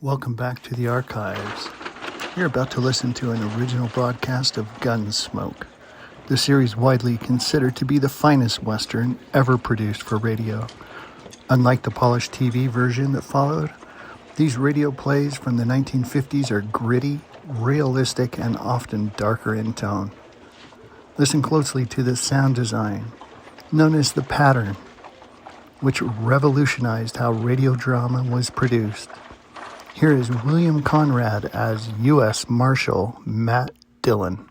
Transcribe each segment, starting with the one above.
Welcome back to the archives. You're about to listen to an original broadcast of Gunsmoke, the series widely considered to be the finest Western ever produced for radio. Unlike the polished TV version that followed, these radio plays from the 1950s are gritty, realistic, and often darker in tone. Listen closely to the sound design, known as the pattern, which revolutionized how radio drama was produced. Here is William Conrad as U.S. Marshal Matt Dillon.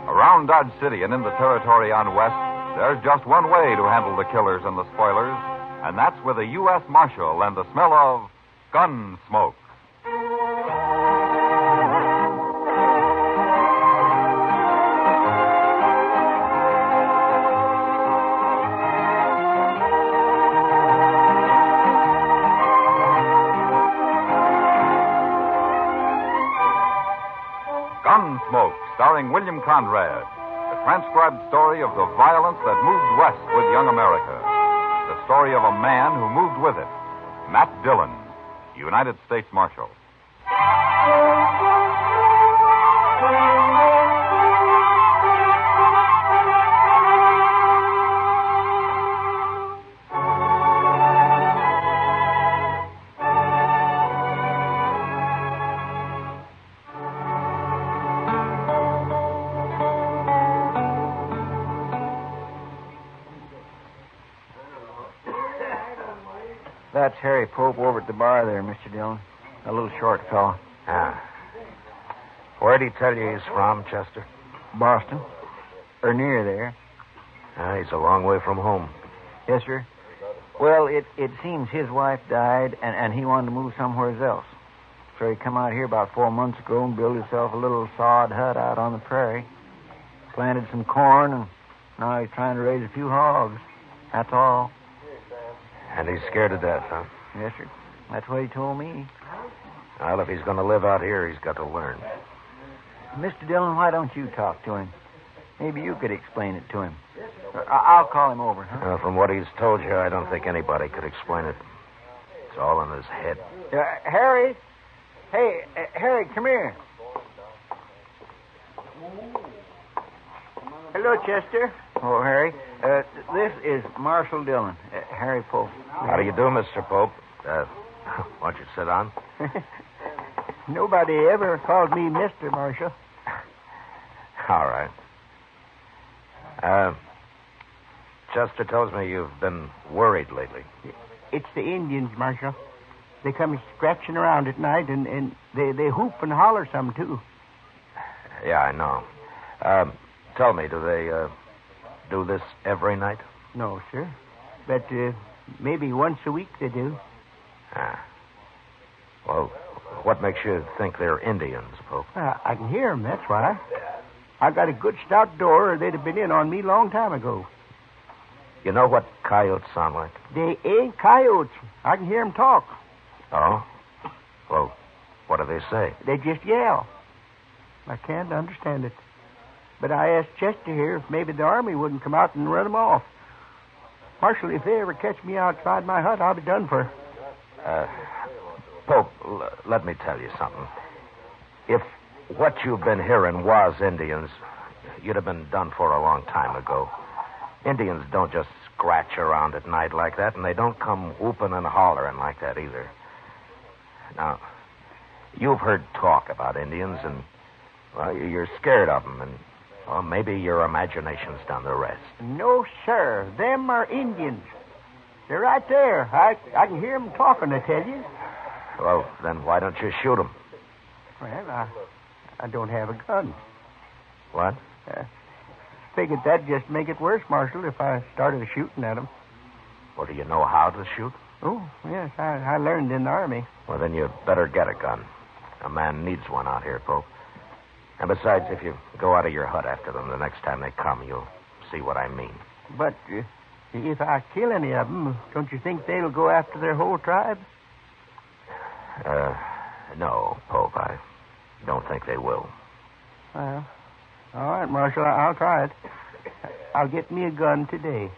Around Dodge City and in the territory on West, there's just one way to handle the killers and the spoilers, and that's with a U.S. Marshal and the smell of Gunsmoke. Gunsmoke, starring William Conrad, the transcribed story of the violence that moved west with young America. The story of a man who moved with it, Matt Dillon, United States Marshal. That's Harry Pope over at the bar there, Mr. Dillon. A little short fellow. Ah. Where'd he tell you he's from, Chester? Boston. Or near there. Ah, he's a long way from home. Yes, sir. Well, it seems his wife died, and he wanted to move somewhere else. So he come out here about 4 months ago and built himself a little sod hut out on the prairie. Planted some corn, and now he's trying to raise a few hogs. That's all. And he's scared to death, huh? Yes, sir. That's what he told me. Well, if he's going to live out here, he's got to learn. Mr. Dillon, why don't you talk to him? Maybe you could explain it to him. I'll call him over, huh? From what he's told you, I don't think anybody could explain it. It's all in his head. Harry? Hey, Harry, come here. Hello, Chester. Oh, Harry. This is Marshal Dillon, Harry Pope. How do you do, Mr. Pope? Why don't you sit down? Nobody ever called me Mr. Marshal. All right. Chester tells me you've been worried lately. It's the Indians, Marshal. They come scratching around at night, and they hoop and holler some, too. Yeah, I know. Tell me, do they do this every night? No, sir. But maybe once a week they do. Ah. Well, what makes you think they're Indians, Pope? I can hear 'em, that's why. I got a good stout door, or they'd have been in on me long time ago. You know what coyotes sound like? They ain't coyotes. I can hear 'em talk. Oh? Well, what do they say? They just yell. I can't understand it. But I asked Chester here if maybe the army wouldn't come out and run 'em off. Marshal, if they ever catch me outside my hut, I'll be done for. Pope, let me tell you something. If what you've been hearing was Indians, you'd have been done for a long time ago. Indians don't just scratch around at night like that, and they don't come whooping and hollering like that either. Now, you've heard talk about Indians, and, well, you're scared of them, and, well, maybe your imagination's done the rest. No, sir. Them are Indians. They're right there. I can hear 'em talking, I tell you. Well, then why don't you shoot them? Well, I don't have a gun. What? Figured that'd just make it worse, Marshal, if I started shooting at 'em. Well, do you know how to shoot? Oh, yes, I learned in the Army. Well, then you better get a gun. A man needs one out here, Pope. And besides, if you go out of your hut after them the next time they come, you'll see what I mean. But if I kill any of them, don't you think they'll go after their whole tribe? No, Pope, I don't think think they will. Well, all right, Marshal, I'll try it. I'll get me a gun today.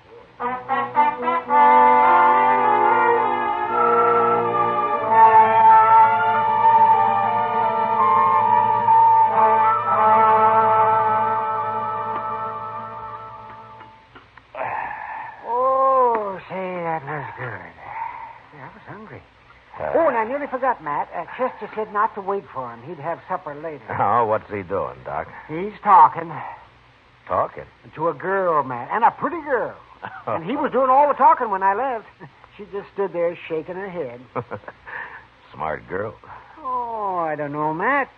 Oh, say, that was good. I was hungry. Oh, and I nearly forgot, Matt. Chester said not to wait for him. He'd have supper later. Oh, what's he doing, Doc? He's talking Talking. to a girl, Matt, and a pretty girl. And he was doing all the talking when I left. She just stood there shaking her head. Smart girl. Oh, I don't know, Matt.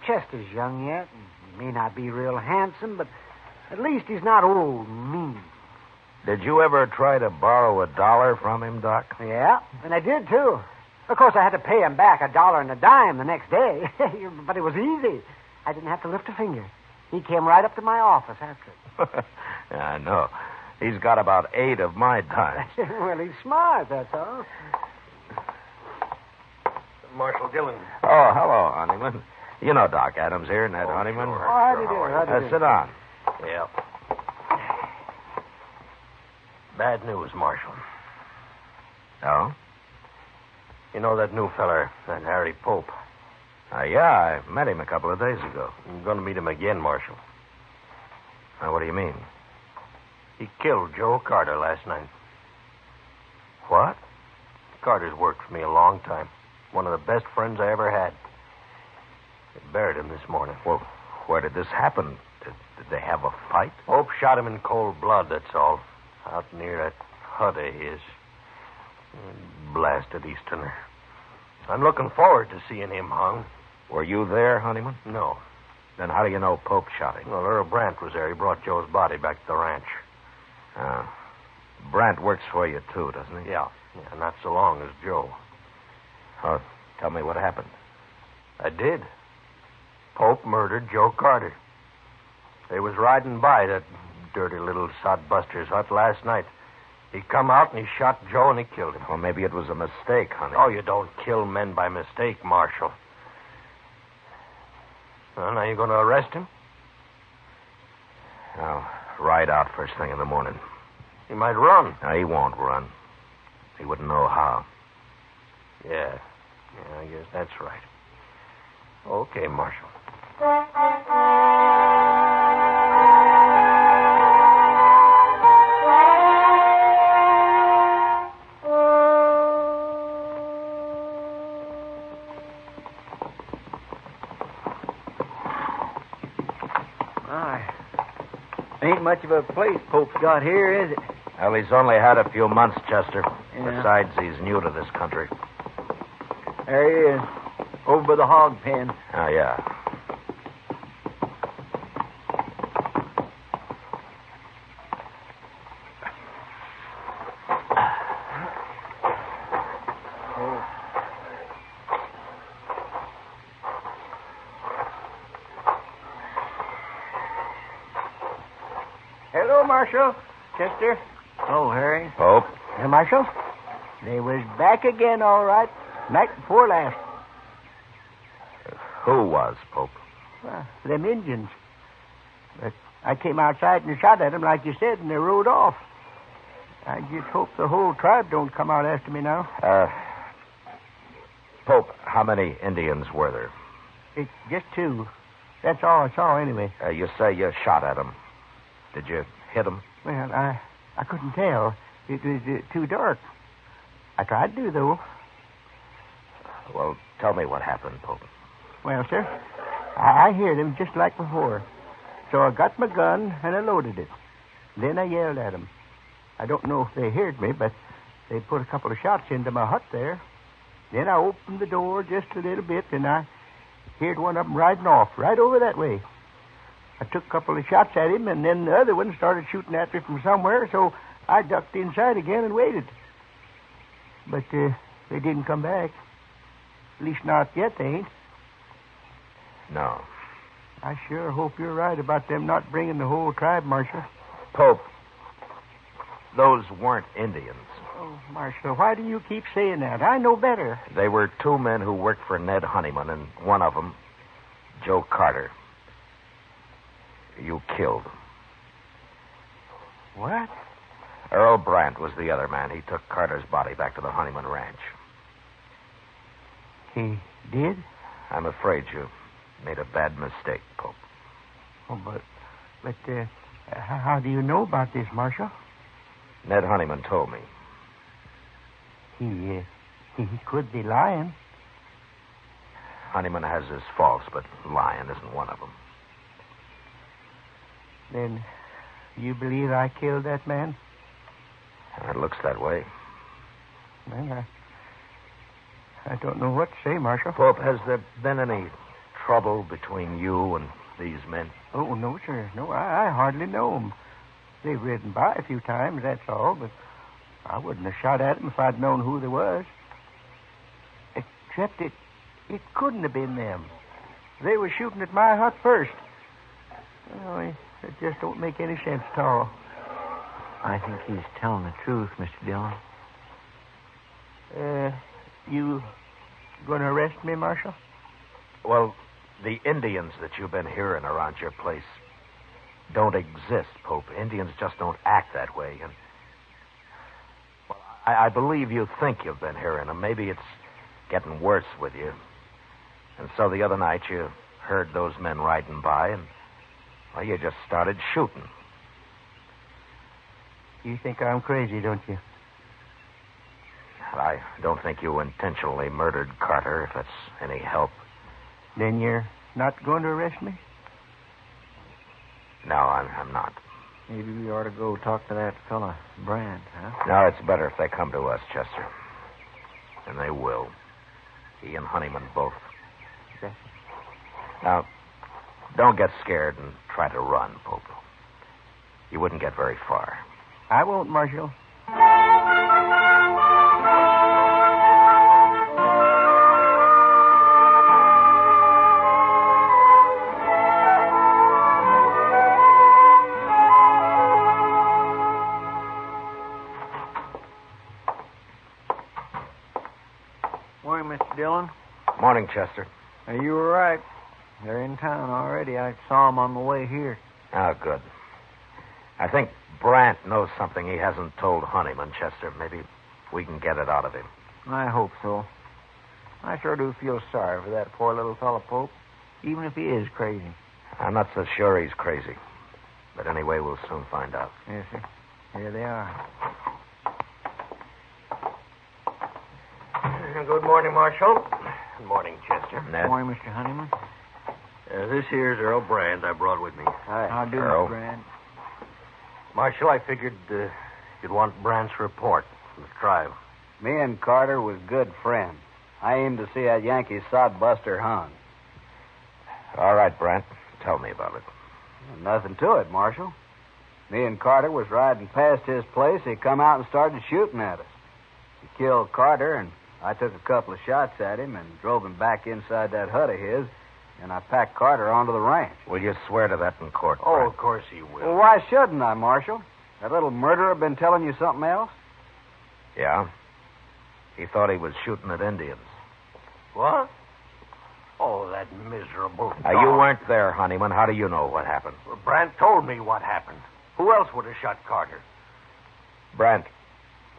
Chester's young yet. He may not be real handsome, but at least he's not old and mean. Did you ever try to borrow $1 from him, Doc? Yeah, and I did, too. Of course, I had to pay him back $1 and a dime the next day. But it was easy. I didn't have to lift a finger. He came right up to my office after it. Yeah, I know. He's got about 8 of my dimes. Well, he's smart, that's all. Marshal Dillon. Oh, hello, Honeyman. You know Doc Adams here, Ned Honeyman. Sure. How do you do? How do you do? Sit down. Yeah. Bad news, Marshal. Oh? You know that new feller, that Harry Pope? Yeah, I met him a couple of days ago. I'm going to meet him again, Marshal. What do you mean? He killed Joe Carter last night. What? Carter's worked for me a long time. One of the best friends I ever had. They buried him this morning. Well, where did this happen? Did they have a fight? Pope shot him in cold blood, that's all. Out near that hut of his. Blasted Easterner. I'm looking forward to seeing him hung. Were you there, Honeyman? No. Then how do you know Pope shot him? Well, Earl Brandt was there. He brought Joe's body back to the ranch. Brandt works for you, too, doesn't he? Yeah, not so long as Joe. Oh, tell me what happened. I did. Pope murdered Joe Carter. They was riding by that dirty little sodbuster's hut last night. He come out and he shot Joe and he killed him. Well, maybe it was a mistake, honey. Oh, you don't kill men by mistake, Marshal. Well, now you going to arrest him? I'll ride out first thing in the morning. He might run. No, he won't run. He wouldn't know how. Yeah, I guess that's right. Okay, Marshal. Ain't much of a place Pope's got here, is it? Well, he's only had a few months, Chester. Yeah. Besides, he's new to this country. There he is, over by the hog pen. Oh, yeah. Hello, Marshal. Chester. Oh, Harry. Pope? Marshal? They was back again, all right. Night before last. Who was, Pope? Them Indians. But I came outside and shot at them, like you said, and they rode off. I just hope the whole tribe don't come out after me now. Pope, how many Indians were there? It's just 2. That's all I saw, anyway. You say you shot at them. Did you hit them? Well, I couldn't tell. It was too dark. I tried to, though. Well, tell me what happened, Pope. Well, sir, I heard them just like before. So I got my gun and I loaded it. Then I yelled at them. I don't know if they heard me, but they put a couple of shots into my hut there. Then I opened the door just a little bit, and I heard one of them riding off right over that way. I took a couple of shots at him, and then the other one started shooting at me from somewhere, so I ducked inside again and waited. But they didn't come back. At least not yet, they ain't. No. I sure hope you're right about them not bringing the whole tribe, Marshal. Pope, those weren't Indians. Oh, Marshal, why do you keep saying that? I know better. They were 2 men who worked for Ned Honeyman, and one of them, Joe Carter. You killed. What? Earl Brandt was the other man. He took Carter's body back to the Honeyman Ranch. He did? I'm afraid you made a bad mistake, Pope. Oh, but how do you know about this, Marshal? Ned Honeyman told me. He could be lying. Honeyman has his faults, but lying isn't one of them. Then you believe I killed that man? It looks that way. Well, I don't know what to say, Marshal. Pope, has there been any trouble between you and these men? Oh, no, sir. No, I hardly know them. They've ridden by a few times, that's all, but I wouldn't have shot at them if I'd known who they was. Except it couldn't have been them. They were shooting at my hut first. Oh, it just don't make any sense at all. I think he's telling the truth, Mr. Dillon. You going to arrest me, Marshal? Well, the Indians that you've been hearing around your place don't exist, Pope. Indians just don't act that way. And well, I believe you think you've been hearing them. Maybe it's getting worse with you. And so the other night you heard those men riding by and, well, you just started shooting. You think I'm crazy, don't you? I don't think you intentionally murdered Carter, if that's any help. Then you're not going to arrest me? No, I'm not. Maybe we ought to go talk to that fella, Brandt, huh? No, it's better if they come to us, Chester. And they will. He and Honeyman both. Okay. Now, don't get scared and try to run, Pope. You wouldn't get very far. I won't, Marshal. Morning, Mr. Dillon. Morning, Chester. You were right. They're in town already. I saw them on the way here. Oh, good. I think Brandt knows something he hasn't told Honeyman, Chester. Maybe we can get it out of him. I hope so. I sure do feel sorry for that poor little fellow, Pope, even if he is crazy. I'm not so sure he's crazy. But anyway, we'll soon find out. Yes, sir. Here they are. Good morning, Marshal. Good morning, Chester. Ned? Morning, Mr. Honeyman. This here's Earl Brandt I brought with me. Hi. How do, Earl. Mr. Brandt? Marshal, I figured you'd want Brandt's report from the tribe. Me and Carter was good friends. I aimed to see that Yankee sodbuster hung. All right, Brandt. Tell me about it. Nothing to it, Marshal. Me and Carter was riding past his place. He come out and started shooting at us. He killed Carter, and I took a couple of shots at him and drove him back inside that hut of his, and I packed Carter onto the ranch. Will you swear to that in court, Oh, Brandt? of course he will. Well, why shouldn't I, Marshal? That little murderer been telling you something else? Yeah? He thought he was shooting at Indians. What? Oh, that miserable Now, dog. you weren't there, Honeyman. How do you know what happened? Well, Brandt told me what happened. Who else would have shot Carter? Brandt,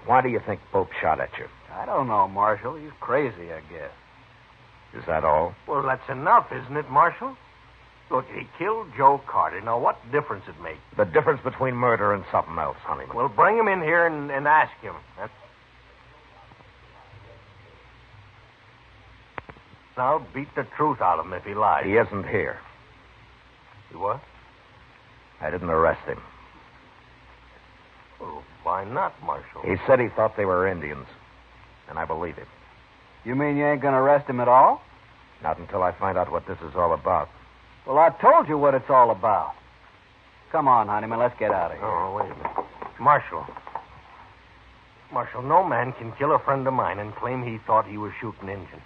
why do you think Pope shot at you? I don't know, Marshal. He's crazy, I guess. Is that all? Well, that's enough, isn't it, Marshal? Look, he killed Joe Carter. Now, what difference it makes? The difference between murder and something else, Honeyman. Well, bring him in here and ask him. Now, beat the truth out of him if he lies. He isn't here. You what? I didn't arrest him. Well, why not, Marshal? He said he thought they were Indians, and I believe him. You mean you ain't going to arrest him at all? Not until I find out what this is all about. Well, I told you what it's all about. Come on, Honeyman, let's get out of here. Oh, wait a minute. Marshal, no man can kill a friend of mine and claim he thought he was shooting Indians.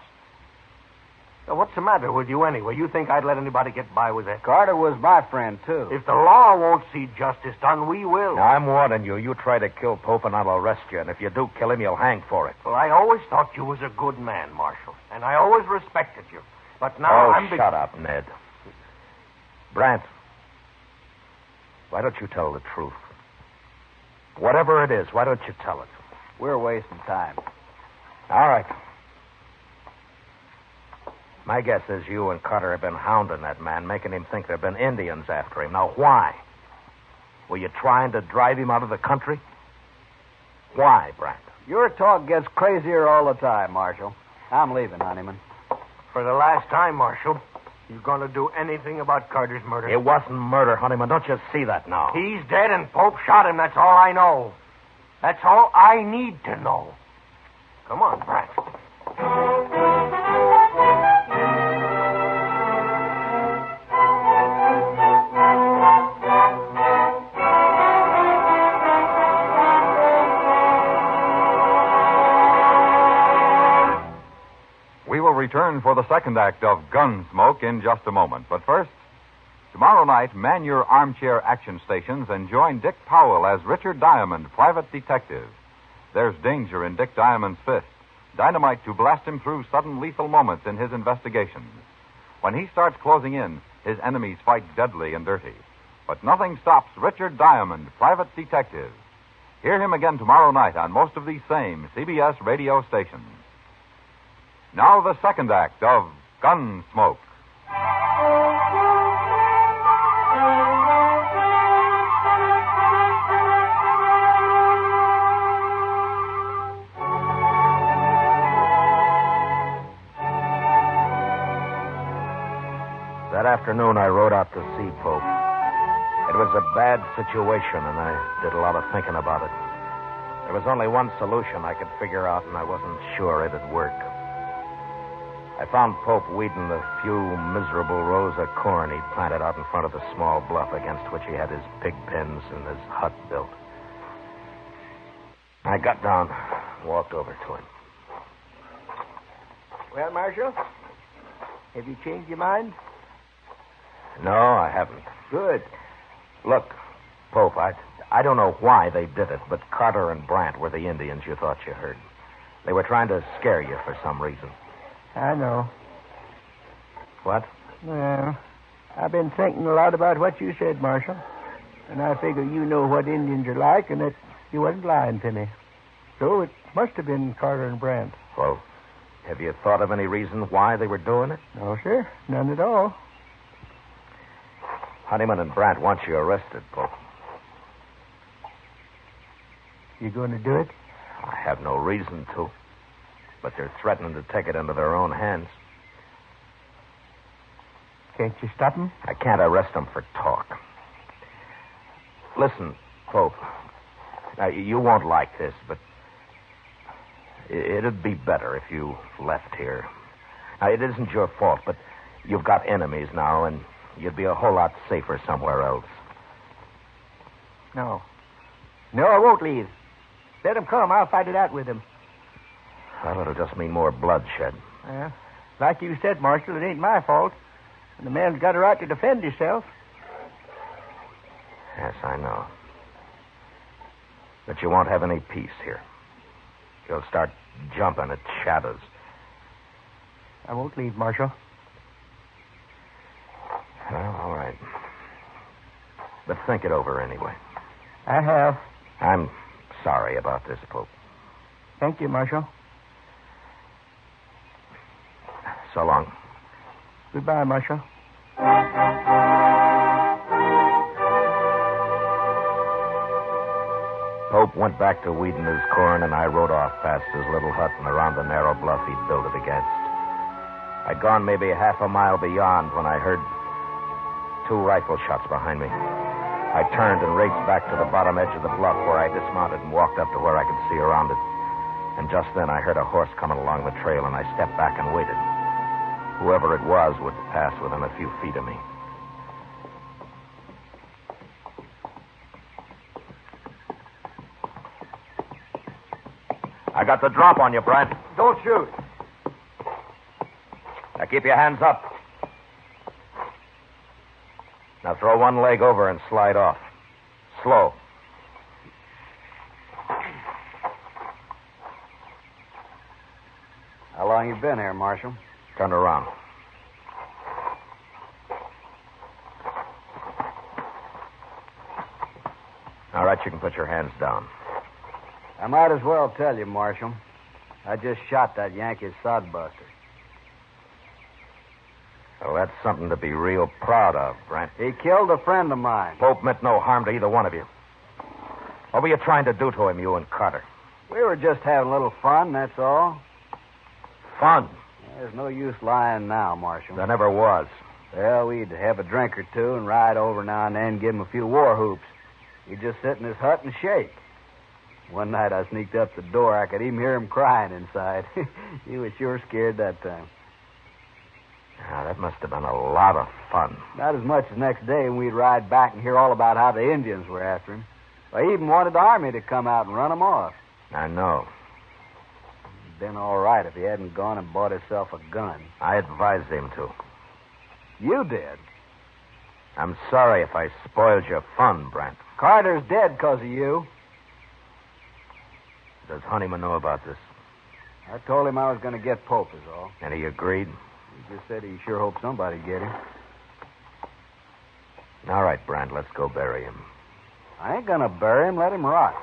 Now, what's the matter with you anyway? You think I'd let anybody get by with that? Carter was my friend, too. If the law won't see justice done, we will. Now, I'm warning you. You try to kill Pope, and I'll arrest you. And if you do kill him, you'll hang for it. Well, I always thought you was a good man, Marshal. And I always respected you. But now shut up, Ned. Brandt, why don't you tell the truth? Whatever it is, why don't you tell it? We're wasting time. All right. My guess is you and Carter have been hounding that man, making him think there have been Indians after him. Now, why? Were you trying to drive him out of the country? Why, Brandt? Your talk gets crazier all the time, Marshal. I'm leaving, Honeyman. For the last time, Marshal, you going to do anything about Carter's murder? It wasn't murder, Honeyman. Don't you see that now? He's dead and Pope shot him. That's all I know. That's all I need to know. Come on, Brandt. We will return for the second act of Gunsmoke in just a moment. But first, tomorrow night, man your armchair action stations and join Dick Powell as Richard Diamond, private detective. There's danger in Dick Diamond's fist, dynamite to blast him through sudden lethal moments in his investigations. When he starts closing in, his enemies fight deadly and dirty. But nothing stops Richard Diamond, private detective. Hear him again tomorrow night on most of these same CBS radio stations. Now the second act of Gunsmoke. That afternoon, I rode out to see Pope. It was a bad situation, and I did a lot of thinking about it. There was only one solution I could figure out, and I wasn't sure it'd work. I found Pope weeding the few miserable rows of corn he'd planted out in front of the small bluff against which he had his pig pens and his hut built. I got down, walked over to him. Well, Marshal, have you changed your mind? No, I haven't. Good. Look, Pope, I don't know why they did it, but Carter and Brandt were the Indians you thought you heard. They were trying to scare you for some reason. I know. What? Well, I've been thinking a lot about what you said, Marshal. And I figure you know what Indians are like and that you wasn't lying to me. So it must have been Carter and Brandt. Well, have you thought of any reason why they were doing it? No, sir. None at all. Honeyman and Brandt want you arrested, Pope. You going to do it? I have no reason to. But they're threatening to take it into their own hands. Can't you stop them? I can't arrest them for talk. Listen, Pope. Now, you won't like this, but it'd be better if you left here. Now, it isn't your fault, but you've got enemies now, and you'd be a whole lot safer somewhere else. No. No, I won't leave. Let him come. I'll fight it out with him. Well, it'll just mean more bloodshed. Yeah. Like you said, Marshal, it ain't my fault. And the man's got a right to defend himself. Yes, I know. But you won't have any peace here. You'll start jumping at shadows. I won't leave, Marshal. Well, all right. But think it over anyway. I have. I'm sorry about this, Pope. Thank you, Marshal. So long. Goodbye, Marshal. Pope went back to weeding his corn, and I rode off past his little hut and around the narrow bluff he'd built it against. I'd gone maybe half a mile beyond when I heard 2 rifle shots behind me. I turned and raced back to the bottom edge of the bluff where I dismounted and walked up to where I could see around it. And just then I heard a horse coming along the trail, and I stepped back and waited. Whoever it was would pass within a few feet of me. I got the drop on you, Brandt. Don't shoot. Now keep your hands up. Now throw one leg over and slide off. Slow. How long you been here, Marshal? Turn around. All right, you can put your hands down. I might as well tell you, Marshal. I just shot that Yankee sodbuster. Well, that's something to be real proud of, Brandt. He killed a friend of mine. Pope meant no harm to either one of you. What were you trying to do to him, you and Carter? We were just having a little fun, that's all. Fun. There's no use lying now, Marshal. There never was. Well, we'd have a drink or two and ride over now and then, give him a few war whoops. He'd just sit in his hut and shake. One night I sneaked up the door. I could even hear him crying inside. He was sure scared that time. Now, that must have been a lot of fun. Not as much as next day when we'd ride back and hear all about how the Indians were after him. I even wanted the army to come out and run him off. I know. It'd been all right if he hadn't gone and bought himself a gun. I advised him to. You did. I'm sorry if I spoiled your fun, Brandt. Carter's dead because of you. Does Honeyman know about this? I told him I was going to get Pope, is all. And he agreed? He just said he sure hoped somebody'd get him. All right, Brandt, let's go bury him. I ain't going to bury him. Let him rot.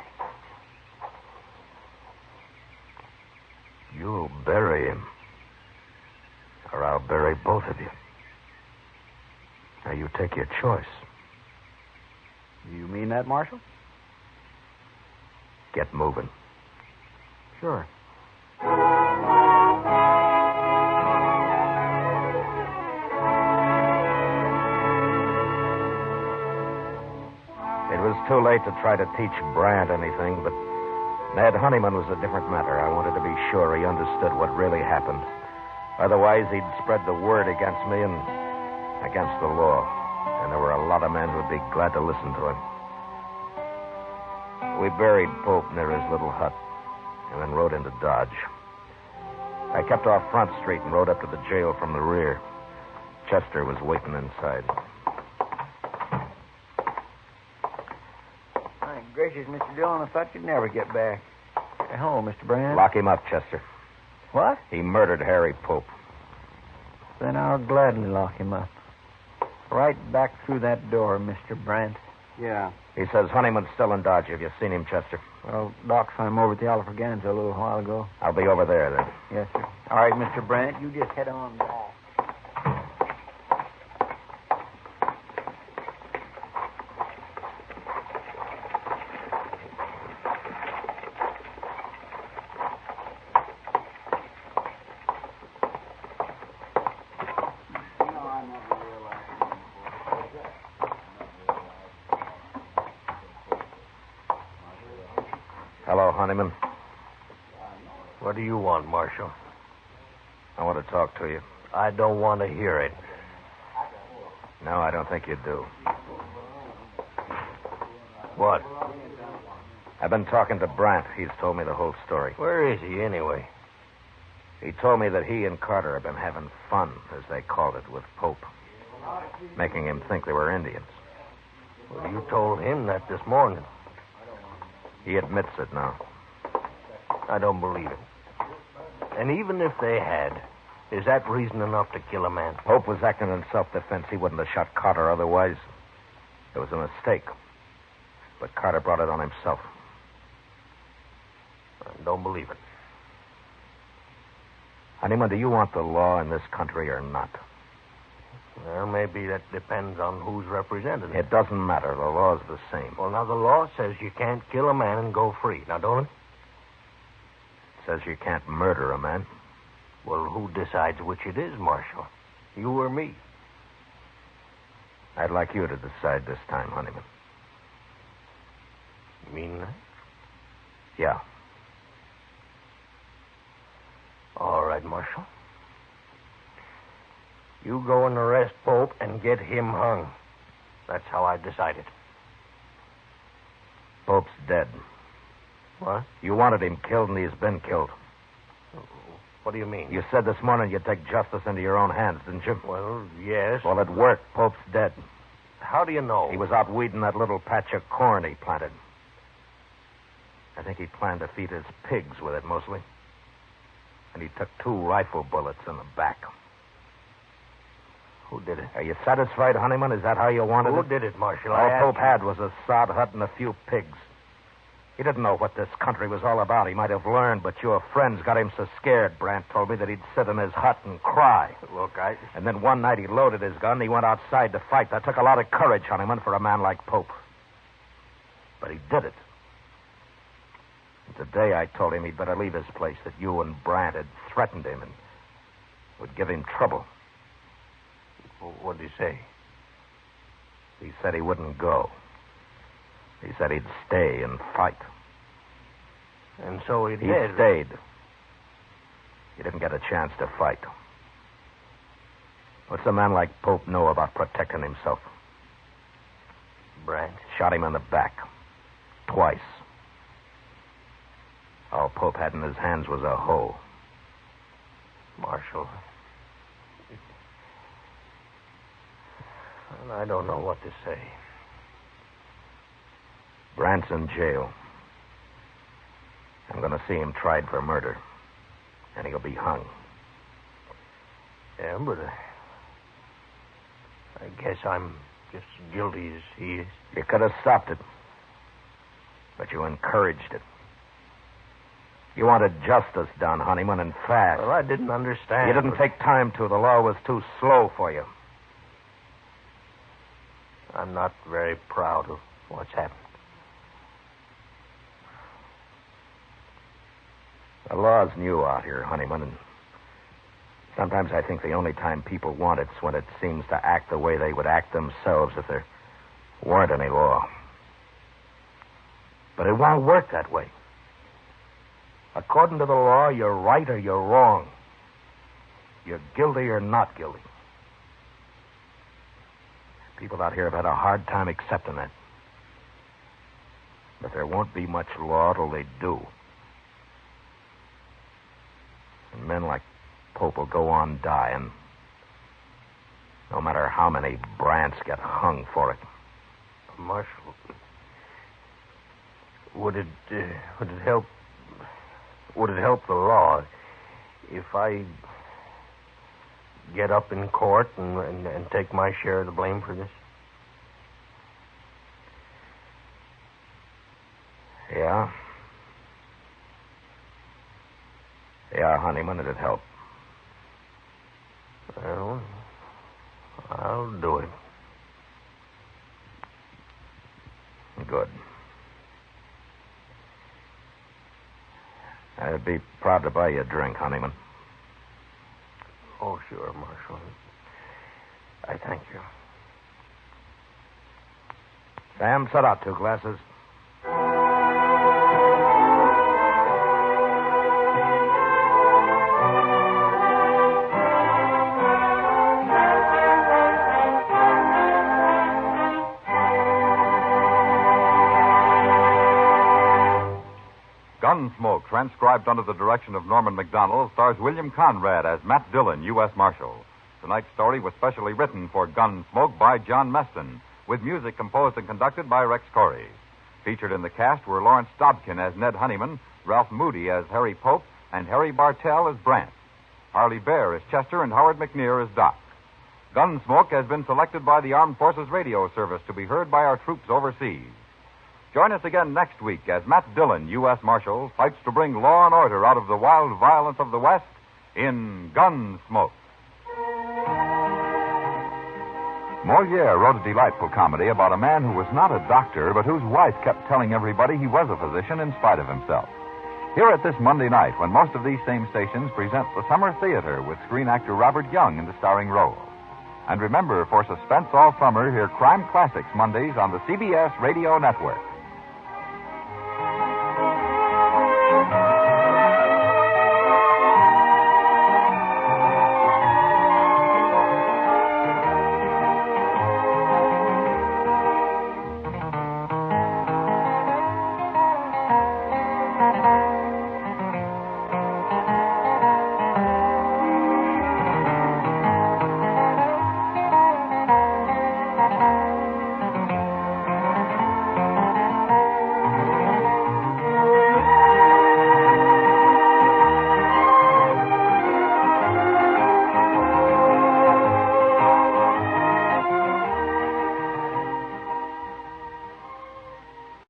You'll bury him. Or I'll bury both of you. Now, you take your choice. You mean that, Marshal? Get moving. Sure. It was too late to try to teach Brandt anything, but Ned Honeyman was a different matter. I wanted to be sure he understood what really happened. Otherwise, he'd spread the word against me and against the law. And there were a lot of men who'd be glad to listen to him. We buried Pope near his little hut and then rode into Dodge. I kept off Front Street and rode up to the jail from the rear. Chester was waiting inside. My gracious, Mr. Dillon, I thought you'd never get back. Hello, Mr. Brandt. Lock him up, Chester. What? He murdered Harry Pope. Then I'll gladly lock him up. Right back through that door, Mr. Brandt. Yeah. He says Honeyman's still in Dodge. Have you seen him, Chester? Well, Doc saw him over at the Alfraganza a little while ago. I'll be over there, then. Yes, sir. All right, Mr. Brandt, you just head on back. Hello, Honeyman. What do you want, Marshal? I want to talk to you. I don't want to hear it. No, I don't think you do. What? I've been talking to Brandt. He's told me the whole story. Where is he, anyway? He told me that he and Carter have been having fun, as they called it, with Pope. Making him think they were Indians. Well, you told him that this morning. He admits it now. I don't believe it. And even if they had, is that reason enough to kill a man? Pope was acting in self-defense. He wouldn't have shot Carter otherwise. It was a mistake. But Carter brought it on himself. I don't believe it. Honeyman, do you want the law in this country or not? Well, maybe that depends on who's represented. It doesn't matter. The law's the same. Well, now the law says you can't kill a man and go free. Now, don't it? It says you can't murder a man. Well, who decides which it is, Marshal? You or me? I'd like you to decide this time, Honeyman. You mean that? Yeah. All right, Marshal. You go and arrest Pope and get him hung. That's how I decided. Pope's dead. What? You wanted him killed, and he's been killed. What do you mean? You said this morning you'd take justice into your own hands, didn't you? Well, yes. Well, it worked. Pope's dead. How do you know? He was out weeding that little patch of corn he planted. I think he planned to feed his pigs with it, mostly. And he took 2 rifle bullets in the back. Who did it? Are you satisfied, Honeyman? Is that how you wanted Who it? did it, Marshal? All I asked Pope you. had was a sod hut and a few pigs. He didn't know what this country was all about. He might have learned, but your friends got him so scared, Brandt told me, that he'd sit in his hut and cry. Look, And then one night he loaded his gun and he went outside to fight. That took a lot of courage, Honeyman, for a man like Pope. But he did it. And today I told him he'd better leave his place, that you and Brandt had threatened him and would give him trouble. What'd he say? He said he wouldn't go. He said he'd stay and fight. And so he He did. stayed. He didn't get a chance to fight. What's a man like Pope know about protecting himself? Brandt. Shot him in the back. Twice. All Pope had in his hands was a hoe. Marshal. I don't know what to say. Brandt's in jail. I'm going to see him tried for murder. And he'll be hung. Yeah, but I guess I'm just as guilty as he is. You could have stopped it. But you encouraged it. You wanted justice done, Honeyman, and fast. Well, I didn't understand. You didn't take time to. The law was too slow for you. I'm not very proud of what's happened. The law's new out here, Honeyman, and sometimes I think the only time people want it's when it seems to act the way they would act themselves if there weren't any law. But it won't work that way. According to the law, you're right or you're wrong. You're guilty or not guilty. People out here have had a hard time accepting that. But there won't be much law till they do. And men like Pope will go on dying, no matter how many Brandts get hung for it. Marshal, would it help the law if I get up in court and take my share of the blame for this? Yeah. Yeah, Honeyman, it'd help. Well, I'll do it. Good. I'd be proud to buy you a drink, Honeyman. Oh, sure, Marshal. I thank you. Sam, set out 2 glasses. Gunsmoke, transcribed under the direction of Norman MacDonald, stars William Conrad as Matt Dillon, U.S. Marshal. Tonight's story was specially written for Gunsmoke by John Meston, with music composed and conducted by Rex Corey. Featured in the cast were Lawrence Dobkin as Ned Honeyman, Ralph Moody as Harry Pope, and Harry Bartell as Brandt. Harley Bear as Chester, and Howard McNear as Doc. Gunsmoke has been selected by the Armed Forces Radio Service to be heard by our troops overseas. Join us again next week as Matt Dillon, U.S. Marshal, fights to bring law and order out of the wild violence of the West in Gunsmoke. Molière wrote a delightful comedy about a man who was not a doctor, but whose wife kept telling everybody he was a physician in spite of himself. Hear it this Monday night when most of these same stations present the Summer Theater with screen actor Robert Young in the starring role. And remember, for suspense all summer, hear Crime Classics Mondays on the CBS Radio Network.